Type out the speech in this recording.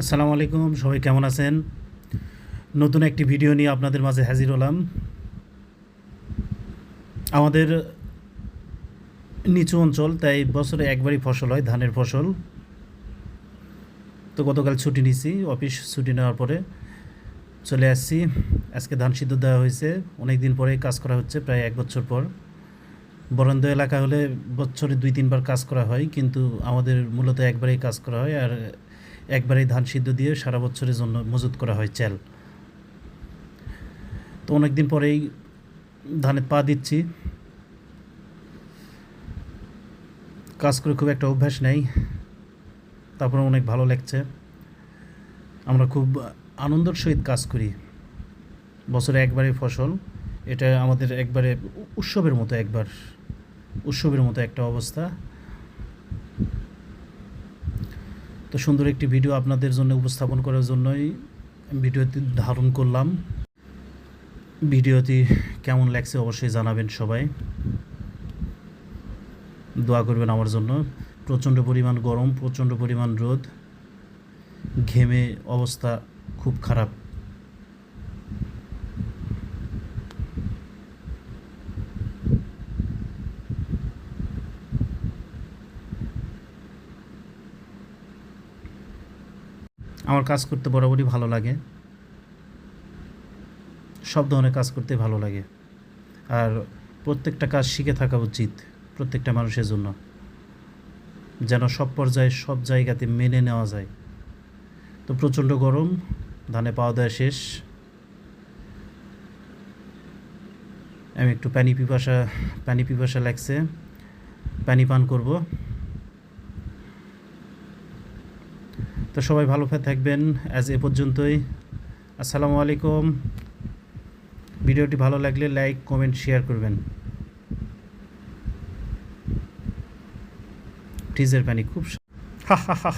আসসালামু আলাইকুম, সবাই কেমন আছেন? নতুন একটি ভিডিও নিয়ে আপনাদের মাঝে হাজির হলাম। আমাদের নিচু অঞ্চল, তাই বছরে একবারই ফসল হয়, ধানের ফসল। তো গতকাল ছুটি নিয়েছি, অফিস ছুটি নেওয়ার পরে চলে আসছি। আজকে ধান সিদ্ধ দেওয়া হয়েছে, অনেক দিন পরে কাজ করা হচ্ছে, প্রায় 1 বছর পর। বরেন্দ্র এলাকা হলে বছরে 2-3 বার কাজ করা হয়, কিন্তু আমাদের মূলত একবারেই কাজ করা হয়, আর একবারেই ধান সিদ্ধ দিয়ে সারা বছরের জন্য মজুত করা হয় চাল। তো অনেক দিন পরেই ধানে পা দিচ্ছি। কাজ করে খুব একটা অভ্যাস নেই, তারপরে অনেক ভালো লাগছে। আমরা খুব আনন্দের সহিত কাজ করি। বছরে একবারই ফসল, এটা আমাদের একবারে উৎসবের মতো, উৎসবের মতো একটা অবস্থা। তো সুন্দর একটি ভিডিও আপনাদের জন্য উপস্থাপন করার জন্যই ভিডিওটি ধারণ করলাম। ভিডিওটি কেমন লাগছে অবশ্যই জানাবেন সবাই। দোয়া করবেন আমার জন্য। প্রচণ্ড পরিমাণ গরম, প্রচণ্ড পরিমাণ রোদ, ঘেমে অবস্থা খুব খারাপ। আমার কাজ করতে বরাবরই ভালো লাগে, সব ধরনের কাজ করতে ভালো লাগে। আর প্রত্যেকটা কাজ শিখে থাকা উচিত প্রত্যেকটা মানুষের জন্য, যেন সব পর্যায়ে সব জায়গাতে মেনে নেওয়া যায়। তো প্রচণ্ড গরম, ধানে পাওয়া দেওয়া শেষ। আমি একটু পানি পিপাসা লাগছে, পানি পান করব। তো সবাই ভালো থাকবেন। আজ এ পর্যন্তই। আসসালামু আলাইকুম। ভিডিওটি ভালো লাগলে লাইক, কমেন্ট, শেয়ার করবেন। ফ্রিজের পানি খুব হা হা হা।